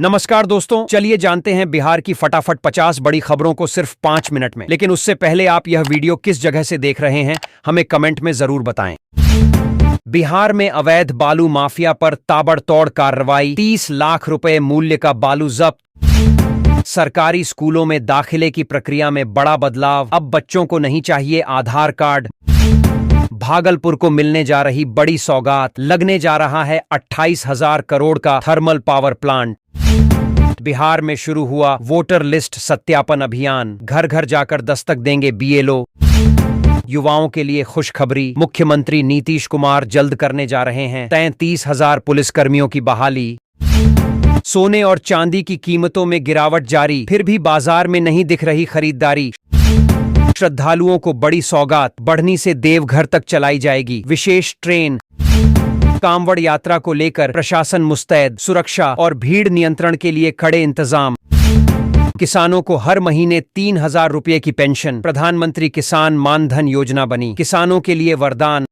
नमस्कार दोस्तों, चलिए जानते हैं बिहार की फटाफट 50 बड़ी खबरों को सिर्फ 5 मिनट में। लेकिन उससे पहले आप यह वीडियो किस जगह से देख रहे हैं हमें कमेंट में जरूर बताएं। बिहार में अवैध बालू माफिया पर ताबड़तोड़ कार्रवाई, 30 लाख रुपए मूल्य का बालू जब्त। सरकारी स्कूलों में दाखिले की प्रक्रिया में बड़ा बदलाव, अब बच्चों को नहीं चाहिए आधार कार्ड। भागलपुर को मिलने जा रही बड़ी सौगात, लगने जा रहा है 28,000 करोड़ का थर्मल पावर प्लांट। बिहार में शुरू हुआ वोटर लिस्ट सत्यापन अभियान, घर घर जाकर दस्तक देंगे बीएलओ। युवाओं के लिए खुशखबरी, मुख्यमंत्री नीतीश कुमार जल्द करने जा रहे हैं 33,000 पुलिसकर्मियों की बहाली। सोने और चांदी की कीमतों में गिरावट जारी, फिर भी बाजार में नहीं दिख रही खरीदारी। श्रद्धालुओं को बड़ी सौगात, बढ़नी से देवघर तक चलाई जाएगी विशेष ट्रेन। कांवड़ यात्रा को लेकर प्रशासन मुस्तैद, सुरक्षा और भीड़ नियंत्रण के लिए कड़े इंतजाम। किसानों को हर महीने 3,000 रुपये की पेंशन, प्रधानमंत्री किसान मानधन योजना बनी किसानों के लिए वरदान।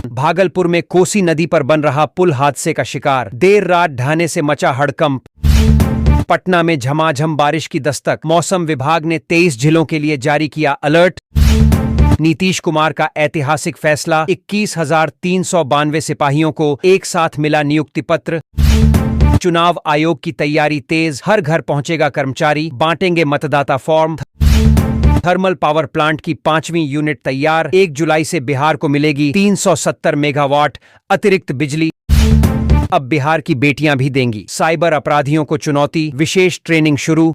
भागलपुर में कोसी नदी पर बन रहा पुल हादसे का शिकार, देर रात ढहने से मचा हड़कंप। पटना में झमाझम बारिश की दस्तक, मौसम विभाग ने 23 जिलों के लिए जारी किया अलर्ट। नीतीश कुमार का ऐतिहासिक फैसला, 21,392 सिपाहियों को एक साथ मिला नियुक्ति पत्र। चुनाव आयोग की तैयारी तेज, हर घर पहुंचेगा कर्मचारी, बांटेंगे मतदाता फॉर्म। थर्मल पावर प्लांट की 5वीं यूनिट तैयार, 1 जुलाई से बिहार को मिलेगी 370 मेगावाट अतिरिक्त बिजली। अब बिहार की बेटियां भी देंगी साइबर अपराधियों को चुनौती, विशेष ट्रेनिंग शुरू।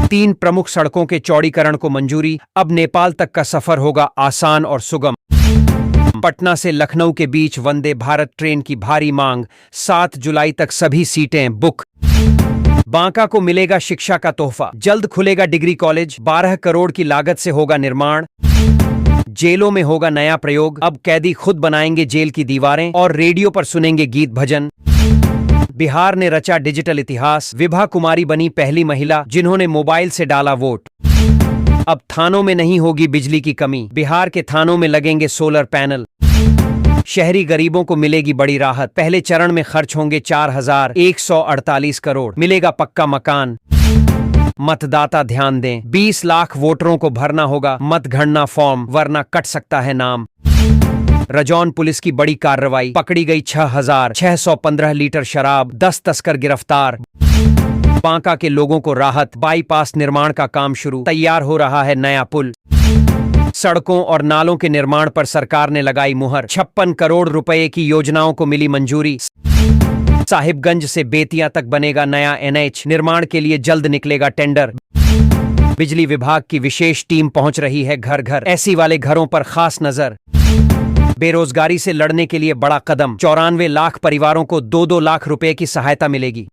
3 प्रमुख सड़कों के चौड़ीकरण को मंजूरी, अब नेपाल तक का सफर होगा आसान और सुगम। पटना से लखनऊ के बीच वंदे भारत ट्रेन की भारी मांग, 7 जुलाई तक सभी सीटें बुक। बांका को मिलेगा शिक्षा का तोहफा, जल्द खुलेगा डिग्री कॉलेज, 12 करोड़ की लागत से होगा निर्माण। जेलों में होगा नया प्रयोग, अब कैदी खुद बनाएंगे जेल की दीवारें और रेडियो पर सुनेंगे गीत भजन। बिहार ने रचा डिजिटल इतिहास, विभा कुमारी बनी पहली महिला जिन्होंने मोबाइल से डाला वोट। अब थानों में नहीं होगी बिजली की कमी, बिहार के थानों में लगेंगे सोलर पैनल। शहरी गरीबों को मिलेगी बड़ी राहत, पहले चरण में खर्च होंगे 4,148 करोड़, मिलेगा पक्का मकान। मतदाता ध्यान दें, 20 लाख वोटरों को भरना होगा मतगणना फॉर्म, वरना कट सकता है नाम। रजौन पुलिस की बड़ी कार्रवाई, पकड़ी गई 6,615 लीटर शराब, 10 तस्कर गिरफ्तार। बांका के लोगों को राहत, बाईपास निर्माण का काम शुरू, तैयार हो रहा है नया पुल। सड़कों और नालों के निर्माण पर सरकार ने लगाई मुहर, 56 करोड़ रुपए की योजनाओं को मिली मंजूरी। साहिबगंज से बेतिया तक बनेगा नया एनएच, निर्माण के लिए जल्द निकलेगा टेंडर। बिजली विभाग की विशेष टीम पहुंच रही है घर घर, ऐसी वाले घरों पर खास नजर। बेरोजगारी से लड़ने के लिए बड़ा कदम, 94 लाख परिवारों को 2-2 लाख रुपए की सहायता मिलेगी।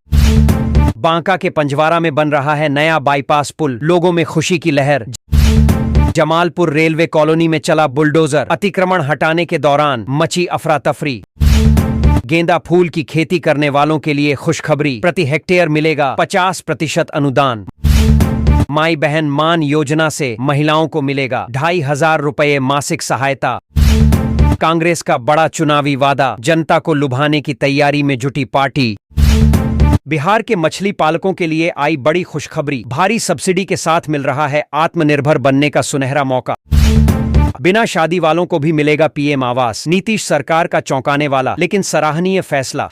बांका के पंजवारा में बन रहा है नया बाईपास पुल, लोगों में खुशी की लहर। जमालपुर रेलवे कॉलोनी में चला बुलडोजर, अतिक्रमण हटाने के दौरान मची अफरा तफरी। गेंदा फूल की खेती करने वालों के लिए खुशखबरी, प्रति हेक्टेयर मिलेगा 50% अनुदान। माई बहन मान योजना से महिलाओं को मिलेगा 2,500 रुपये मासिक सहायता। कांग्रेस का बड़ा चुनावी वादा, जनता को लुभाने की तैयारी में जुटी पार्टी। बिहार के मछली पालकों के लिए आई बड़ी खुशखबरी, भारी सब्सिडी के साथ मिल रहा है आत्मनिर्भर बनने का सुनहरा मौका। बिना शादी वालों को भी मिलेगा पीएम आवास, नीतीश सरकार का चौंकाने वाला लेकिन सराहनीय फैसला।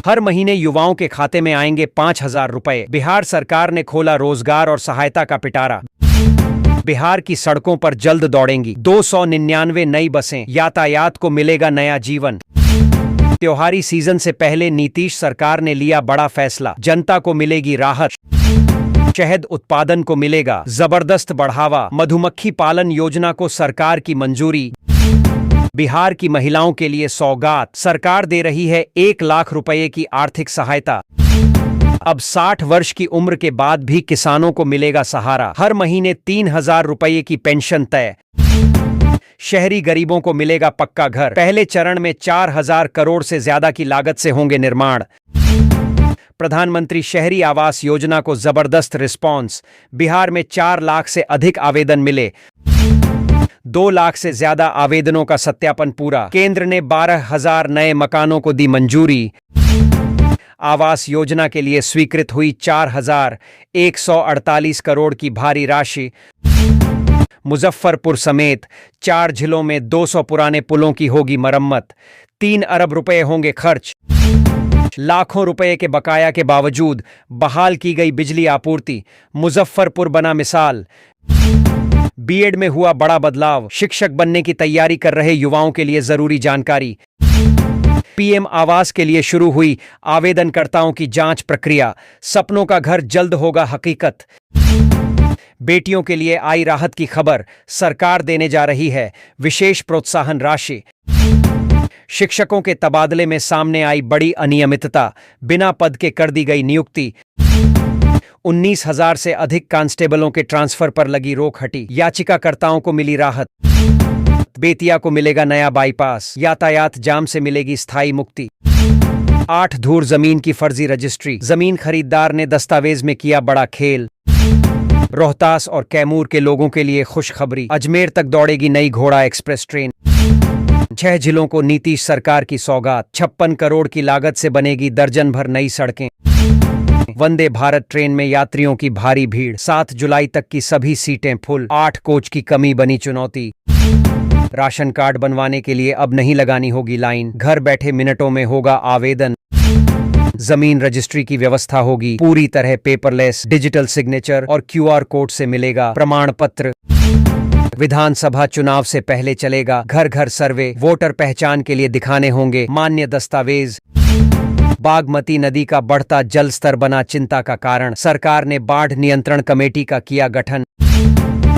हर महीने युवाओं के खाते में आएंगे 5,000 रुपए, बिहार सरकार ने खोला रोजगार और सहायता का पिटारा। बिहार की सड़कों पर जल्द दौड़ेंगी 299 नई बसें, यातायात को मिलेगा नया जीवन। त्योहारी सीजन से पहले नीतीश सरकार ने लिया बड़ा फैसला, जनता को मिलेगी राहत। शहद उत्पादन को मिलेगा जबरदस्त बढ़ावा, मधुमक्खी पालन योजना को सरकार की मंजूरी। बिहार की महिलाओं के लिए सौगात, सरकार दे रही है 1 लाख रुपए की आर्थिक सहायता। अब 60 वर्ष की उम्र के बाद भी किसानों को मिलेगा सहारा, हर महीने 3,000 रुपये की पेंशन तय। शहरी गरीबों को मिलेगा पक्का घर, पहले चरण में 4,000 करोड़ से ज्यादा की लागत से होंगे निर्माण। प्रधानमंत्री शहरी आवास योजना को जबरदस्त रिस्पॉन्स, बिहार में 4 लाख से अधिक आवेदन मिले, 2 लाख से ज्यादा आवेदनों का सत्यापन पूरा। केंद्र ने 12,000 नए मकानों को दी मंजूरी। आवास योजना के लिए स्वीकृत हुई 4,148 करोड़ की भारी राशि। मुजफ्फरपुर समेत 4 जिलों में 200 पुराने पुलों की होगी मरम्मत। 3 अरब रुपए होंगे खर्च। लाखों रुपए के बकाया के बावजूद बहाल की गई बिजली आपूर्ति। मुजफ्फरपुर बना मिसाल। बीएड में हुआ बड़ा बदलाव। शिक्षक बनने की तैयारी कर रहे युवाओं के लिए जरूरी जानकारी। पीएम आवास के लिए शुरू हुई आवेदनकर्ताओं की जांच प्रक्रिया। सपनों का घर जल्द होगा हकीकत। बेटियों के लिए आई राहत की खबर। सरकार देने जा रही है विशेष प्रोत्साहन राशि। शिक्षकों के तबादले में सामने आई बड़ी अनियमितता। बिना पद के कर दी गई नियुक्ति। 19,000 से अधिक कांस्टेबलों के ट्रांसफर पर लगी रोक हटी। याचिकाकर्ताओं को मिली राहत। बेतिया को मिलेगा नया बाईपास। यातायात जाम से मिलेगी स्थायी मुक्ति। 8 धूर जमीन की फर्जी रजिस्ट्री। जमीन खरीदार ने दस्तावेज में किया बड़ा खेल। रोहतास और कैमूर के लोगों के लिए खुशखबरी। अजमेर तक दौड़ेगी नई घोड़ा एक्सप्रेस ट्रेन। 6 जिलों को नीतीश सरकार की सौगात। 56 करोड़ की लागत से बनेगी दर्जन भर नई सड़कें। वंदे भारत ट्रेन में यात्रियों की भारी भीड़। 7 जुलाई तक की सभी सीटें फुल। 8 कोच की कमी बनी चुनौती। राशन कार्ड बनवाने के लिए अब नहीं लगानी होगी लाइन। घर बैठे मिनटों में होगा आवेदन। जमीन रजिस्ट्री की व्यवस्था होगी पूरी तरह पेपरलेस। डिजिटल सिग्नेचर और क्यूआर कोड से मिलेगा प्रमाण पत्र। विधानसभा चुनाव से पहले चलेगा घर घर सर्वे। वोटर पहचान के लिए दिखाने होंगे मान्य दस्तावेज। बागमती नदी का बढ़ता जल स्तर बना चिंता का कारण। सरकार ने बाढ़ नियंत्रण कमेटी का किया गठन।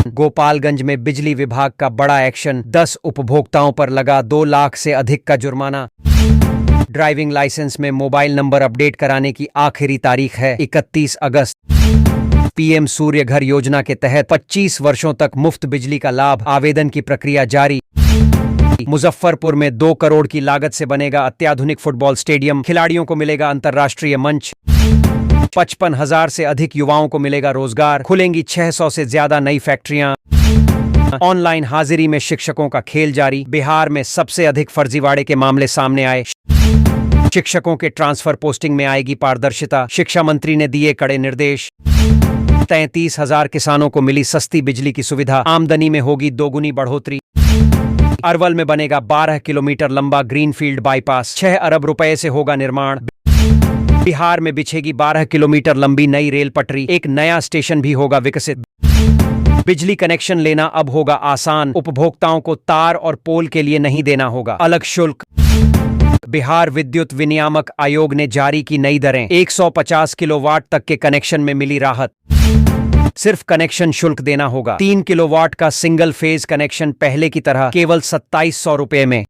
गोपालगंज में बिजली विभाग का बड़ा एक्शन। 10 उपभोक्ताओं पर लगा 2 लाख से अधिक का जुर्माना। ड्राइविंग लाइसेंस में मोबाइल नंबर अपडेट कराने की आखिरी तारीख है 31 अगस्त। पीएम सूर्य घर योजना के तहत 25 वर्षों तक मुफ्त बिजली का लाभ। आवेदन की प्रक्रिया जारी। मुजफ्फरपुर में 2 करोड़ की लागत से बनेगा अत्याधुनिक फुटबॉल स्टेडियम। खिलाड़ियों को मिलेगा अंतर्राष्ट्रीय मंच। 55,000 से अधिक युवाओं को मिलेगा रोजगार। खुलेंगी 600 से ज्यादा नई फैक्ट्रियां। ऑनलाइन हाजिरी में शिक्षकों का खेल जारी। बिहार में सबसे अधिक फर्जीवाड़े के मामले सामने आए। शिक्षकों के ट्रांसफर पोस्टिंग में आएगी पारदर्शिता। शिक्षा मंत्री ने दिए कड़े निर्देश। 33,000 किसानों को मिली सस्ती बिजली की सुविधा। आमदनी में होगी दोगुनी बढ़ोतरी। अरवल में बनेगा 12 किलोमीटर लंबा ग्रीनफील्ड बाईपास। 6 अरब रुपए से होगा निर्माण। बिहार में बिछेगी 12 किलोमीटर लंबी नई रेल पटरी। एक नया स्टेशन भी होगा विकसित। बिजली कनेक्शन लेना अब होगा आसान। उपभोक्ताओं को तार और पोल के लिए नहीं देना होगा अलग शुल्क। बिहार विद्युत विनियामक आयोग ने जारी की नई दरें। 150 किलोवाट तक के कनेक्शन में मिली राहत। सिर्फ कनेक्शन शुल्क देना होगा। 3 किलोवाट का सिंगल फेज कनेक्शन पहले की तरह केवल 2700 रुपए में।